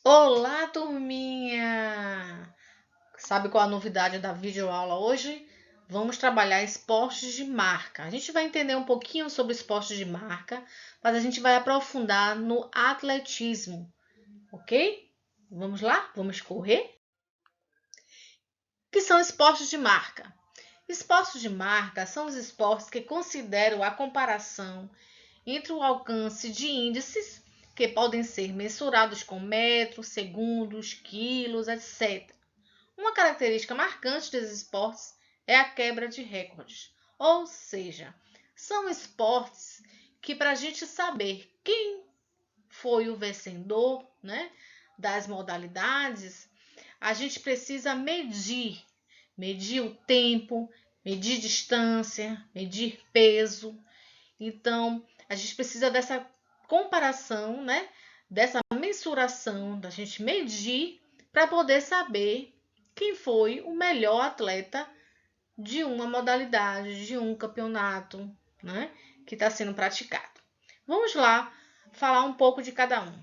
Olá, turminha! Sabe qual a novidade da videoaula hoje? Vamos trabalhar esportes de marca. A gente vai entender um pouquinho sobre esportes de marca, mas a gente vai aprofundar no atletismo, ok? Vamos lá? Vamos correr? O que são esportes de marca? Esportes de marca são os esportes que consideram a comparação entre o alcance de índices que podem ser mensurados com metros, segundos, quilos, etc. Uma característica marcante desses esportes é a quebra de recordes, ou seja, são esportes que para a gente saber quem foi o vencedor, né, das modalidades, a gente precisa medir o tempo, medir distância, medir peso. Então, a gente precisa dessa comparação, né? Dessa mensuração, da gente medir para poder saber quem foi o melhor atleta de uma modalidade, de um campeonato, né? Que está sendo praticado. Vamos lá falar um pouco de cada um.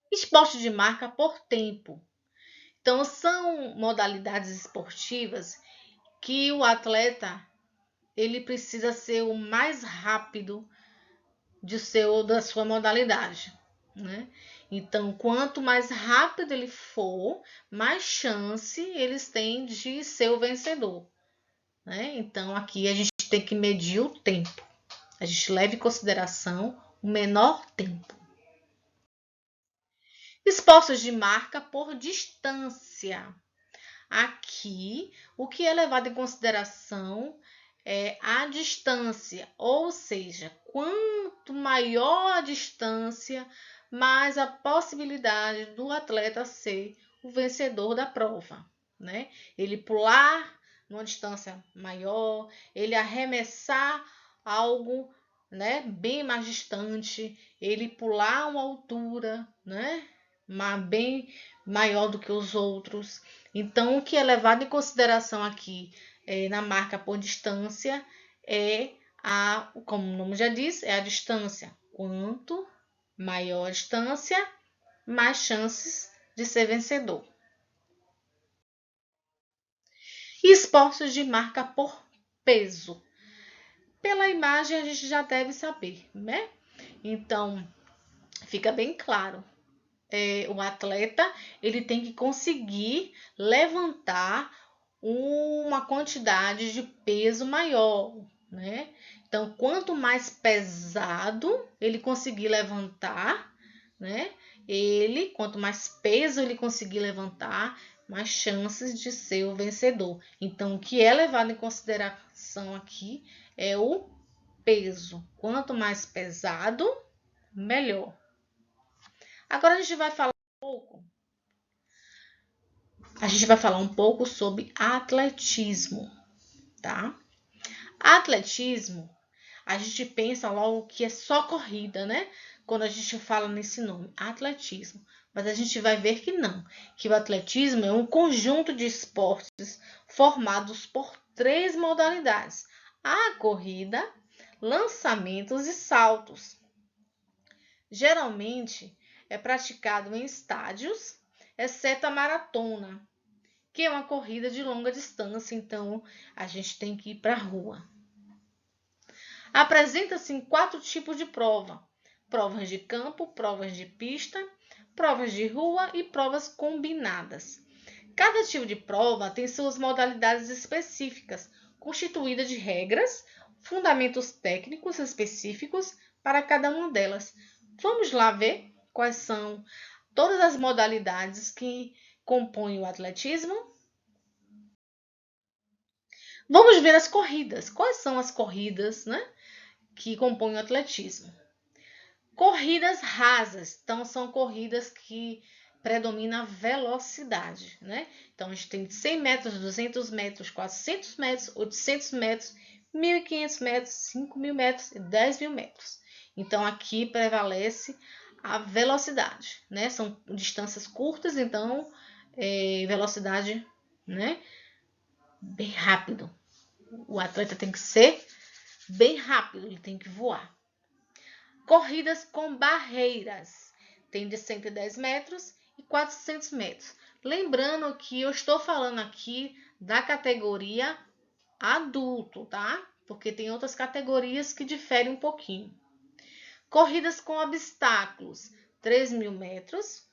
Esporte de marca por tempo. Então, são modalidades esportivas que o atleta ele precisa ser o mais rápido da sua modalidade, né? Então, quanto mais rápido ele for, mais chance eles têm de ser o vencedor, né? Então, aqui a gente tem que medir o tempo. A gente leva em consideração o menor tempo. Esforços de marca por distância. Aqui, o que é levado em consideração é a distância, ou seja, quanto maior a distância, mais a possibilidade do atleta ser o vencedor da prova, né? Ele pular numa distância maior, ele arremessar algo, né, bem mais distante, ele pular uma altura, né, bem maior do que os outros. Então, o que é levado em consideração aqui na marca por distância como o nome já diz, é a distância. Quanto maior a distância, mais chances de ser vencedor. E esportes de marca por peso. Pela imagem a gente já deve saber, né? Então, fica bem claro. O atleta ele tem que conseguir levantar uma quantidade de peso maior, né? Então, quanto mais pesado ele conseguir levantar, né? Quanto mais peso ele conseguir levantar, mais chances de ser o vencedor. Então, o que é levado em consideração aqui é o peso. Quanto mais pesado, melhor. Agora a gente vai falar um pouco sobre atletismo, tá? Atletismo, a gente pensa logo que é só corrida, né? Quando a gente fala nesse nome, atletismo. Mas a gente vai ver que não, que o atletismo é um conjunto de esportes formados por 3 modalidades: a corrida, lançamentos e saltos. Geralmente é praticado em estádios, exceto a maratona, que é uma corrida de longa distância, então a gente tem que ir para a rua. Apresenta-se em 4 tipos de prova: provas de campo, provas de pista, provas de rua e provas combinadas. Cada tipo de prova tem suas modalidades específicas, constituídas de regras, fundamentos técnicos específicos para cada uma delas. Vamos lá ver quais são todas as modalidades que compõem o atletismo? Vamos ver as corridas. Quais são as corridas, né, que compõem o atletismo? Corridas rasas, então são corridas que predomina a velocidade, né? Então a gente tem 100 metros, 200 metros, 400 metros, 800 metros, 1.500 metros, 5.000 metros e 10.000 metros. Então aqui prevalece a velocidade, né? São distâncias curtas, então velocidade, né? Bem rápido. O atleta tem que ser bem rápido, ele tem que voar. Corridas com barreiras. tem de 110 metros e 400 metros. Lembrando que eu estou falando aqui da categoria adulto, tá? Porque tem outras categorias que diferem um pouquinho. Corridas com obstáculos, 3.000 metros.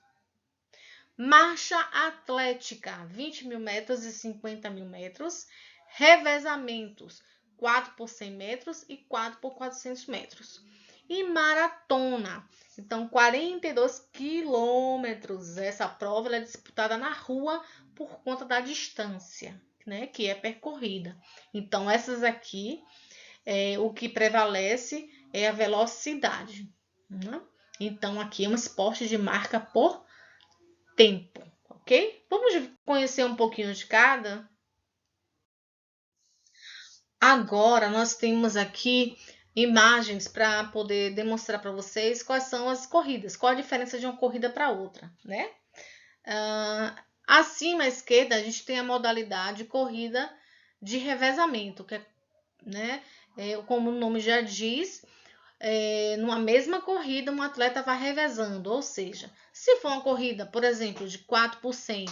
Marcha atlética, 20.000 metros e 50.000 metros. Revezamentos, 4 por 100 metros e 4 por 400 metros. E maratona, então 42 quilômetros. Essa prova é disputada na rua por conta da distância, né, que é percorrida. Então, essas aqui, o que prevalece é a velocidade, né? Então, aqui é um esporte de marca por tempo, ok? Vamos conhecer um pouquinho de cada? Agora, nós temos aqui imagens para poder demonstrar para vocês quais são as corridas, qual a diferença de uma corrida para outra, né? Acima à esquerda, a gente tem a modalidade corrida de revezamento, que é, né, como o nome já diz, numa mesma corrida, um atleta vai revezando, ou seja, se for uma corrida, por exemplo, de 4 por 100,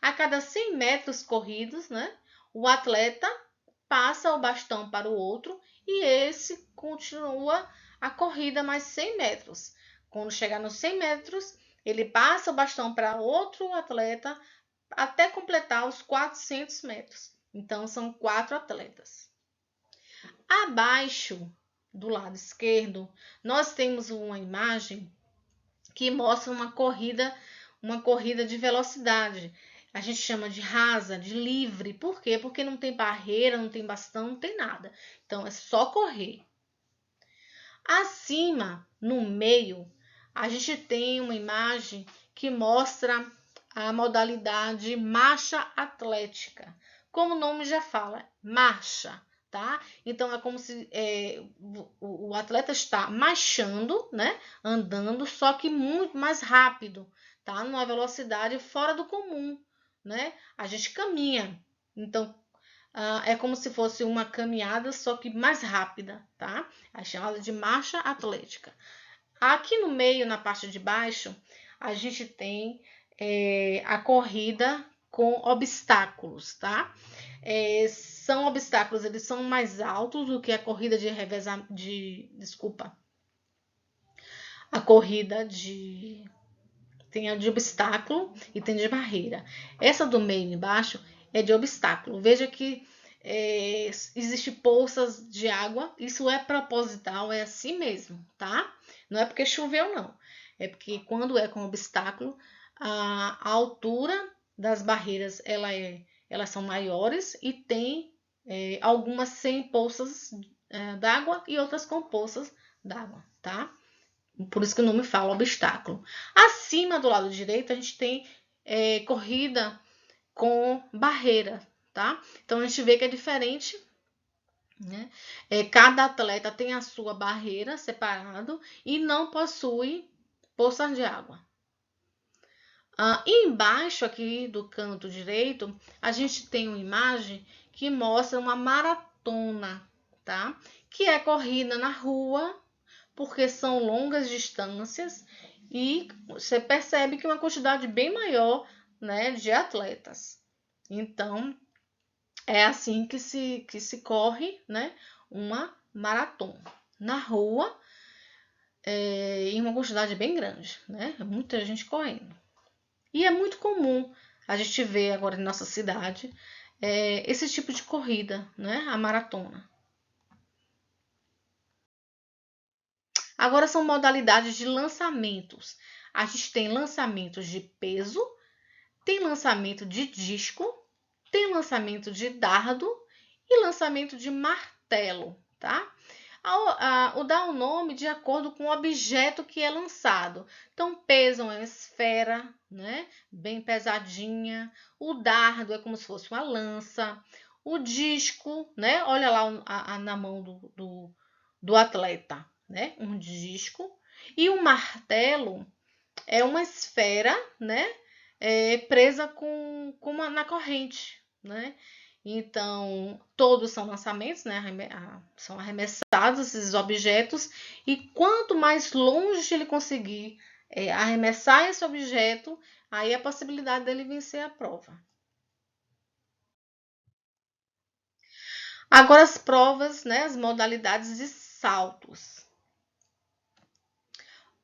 a cada 100 metros corridos, né, o atleta passa o bastão para o outro e esse continua a corrida mais 100 metros. Quando chegar nos 100 metros, ele passa o bastão para outro atleta até completar os 400 metros. Então, são 4 atletas. Abaixo, do lado esquerdo, nós temos uma imagem que mostra uma corrida de velocidade. A gente chama de rasa, de livre. Por quê? Porque não tem barreira, não tem bastão, não tem nada. Então, é só correr. Acima, no meio, a gente tem uma imagem que mostra a modalidade marcha atlética. Como o nome já fala, marcha, tá? Então, é como se o atleta está marchando, né? Andando, só que muito mais rápido, tá? Numa velocidade fora do comum, né? A gente caminha, então é como se fosse uma caminhada, só que mais rápida, tá? É chamada de marcha atlética. Aqui no meio, na parte de baixo, a gente tem a corrida com obstáculos, tá? São obstáculos, eles são mais altos do que a corrida de revezamento, a corrida tem a de obstáculo e tem de barreira. Essa do meio e embaixo é de obstáculo. Veja que existe poças de água, isso é proposital, é assim mesmo, tá? Não é porque choveu, não. É porque quando é com obstáculo, a altura das barreiras elas são maiores e tem algumas sem poças d'água e outras com poças d'água, tá? Por isso que o nome fala obstáculo. Acima do lado direito, a gente tem corrida com barreira, tá? Então, a gente vê que é diferente, né? Cada atleta tem a sua barreira separado e não possui poças de água. E embaixo aqui do canto direito, a gente tem uma imagem que mostra uma maratona, tá? Que é corrida na rua, porque são longas distâncias e você percebe que uma quantidade bem maior, né, de atletas. Então, é assim que se corre, né, uma maratona. Na rua, em uma quantidade bem grande, né? Muita gente correndo. E é muito comum a gente ver agora em nossa cidade esse tipo de corrida, né? A maratona. Agora são modalidades de lançamentos. A gente tem lançamentos de peso, tem lançamento de disco, tem lançamento de dardo e lançamento de martelo, tá? O dá o nome de acordo com o objeto que é lançado. Então, peso é uma esfera, né? Bem pesadinha. O dardo é como se fosse uma lança. O disco, né? Olha lá na mão do atleta, né? Um disco. E o martelo é uma esfera, né? Presa na corrente, né? Então, todos são lançamentos, né? São arremessados esses objetos, e quanto mais longe ele conseguir arremessar esse objeto, aí a possibilidade dele vencer a prova. Agora as provas, né, as modalidades de saltos.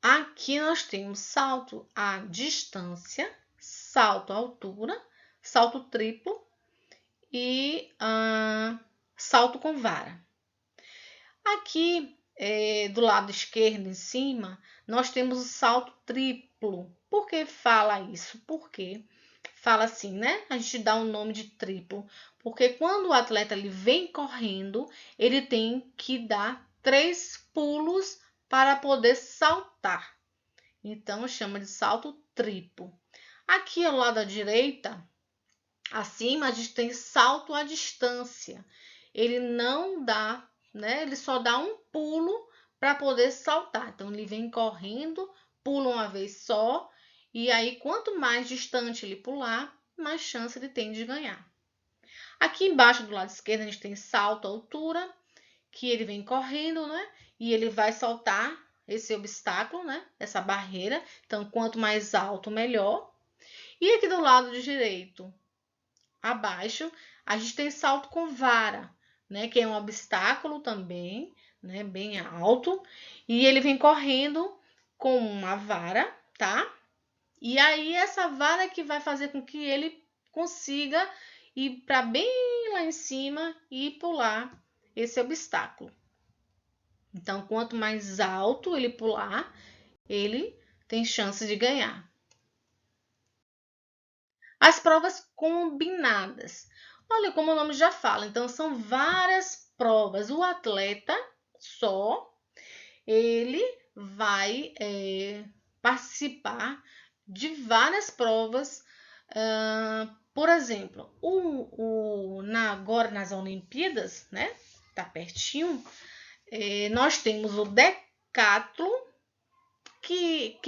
Aqui nós temos salto à distância, salto à altura, salto triplo e salto com vara. Aqui do lado esquerdo em cima, nós temos o salto triplo. Por que fala isso? Porque fala assim, né? A gente dá um nome de triplo, porque quando o atleta ele vem correndo, ele tem que dar 3 pulos para poder saltar. Então, chama de salto triplo. Aqui ao lado da direita, acima, a gente tem salto à distância. Ele não dá, né? Ele só dá um pulo para poder saltar. Então, ele vem correndo, pula uma vez só, e aí, quanto mais distante ele pular, mais chance ele tem de ganhar. Aqui embaixo, do lado esquerdo, a gente tem salto à altura, que ele vem correndo, né? E ele vai saltar esse obstáculo, né? Essa barreira. Então, quanto mais alto, melhor. E aqui do lado direito, abaixo, a gente tem salto com vara, né? Que é um obstáculo também, né? Bem alto. E ele vem correndo com uma vara, tá? E aí, essa vara que vai fazer com que ele consiga ir para bem lá em cima e pular esse obstáculo. Então, quanto mais alto ele pular, ele tem chance de ganhar. As provas combinadas. Olha, como o nome já fala, então são várias provas. O atleta só, ele vai participar de várias provas. Por exemplo, agora nas Olimpíadas, né? Tá pertinho. Nós temos o decathlon, que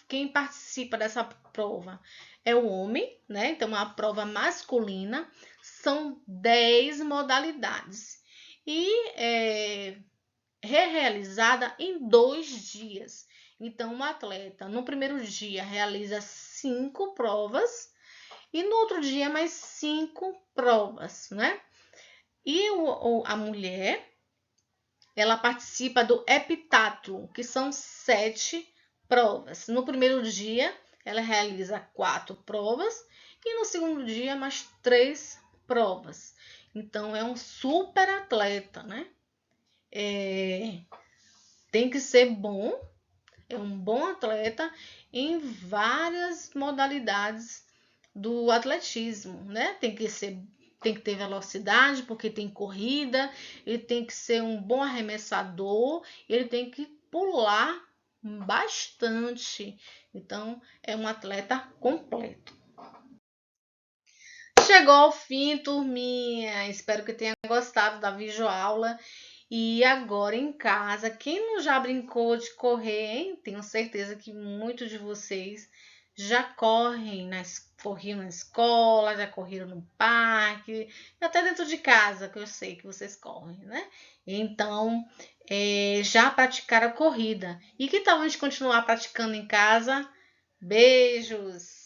quem participa dessa prova é o homem, né? Então, é uma prova masculina. São 10 modalidades. E é realizada em 2 dias. Então, o atleta, no primeiro dia, realiza 5 provas. E no outro dia, mais 5 provas, né? E a mulher, ela participa do heptathlon, que são 7 provas. No primeiro dia, ela realiza 4 provas e no segundo dia, mais 3 provas. Então, é um super atleta, né? Tem que ser bom, é um bom atleta em várias modalidades do atletismo, né? Tem que ter velocidade, porque tem corrida, ele tem que ser um bom arremessador, ele tem que pular bastante. Então, é um atleta completo. Chegou ao fim, turminha. Espero que tenha gostado da videoaula. E agora em casa, quem não já brincou de correr, hein? Tenho certeza que muitos de vocês já corriam na escola, já correram no parque, até dentro de casa, que eu sei que vocês correm, né? Então, já praticaram a corrida. E que tal a gente continuar praticando em casa? Beijos!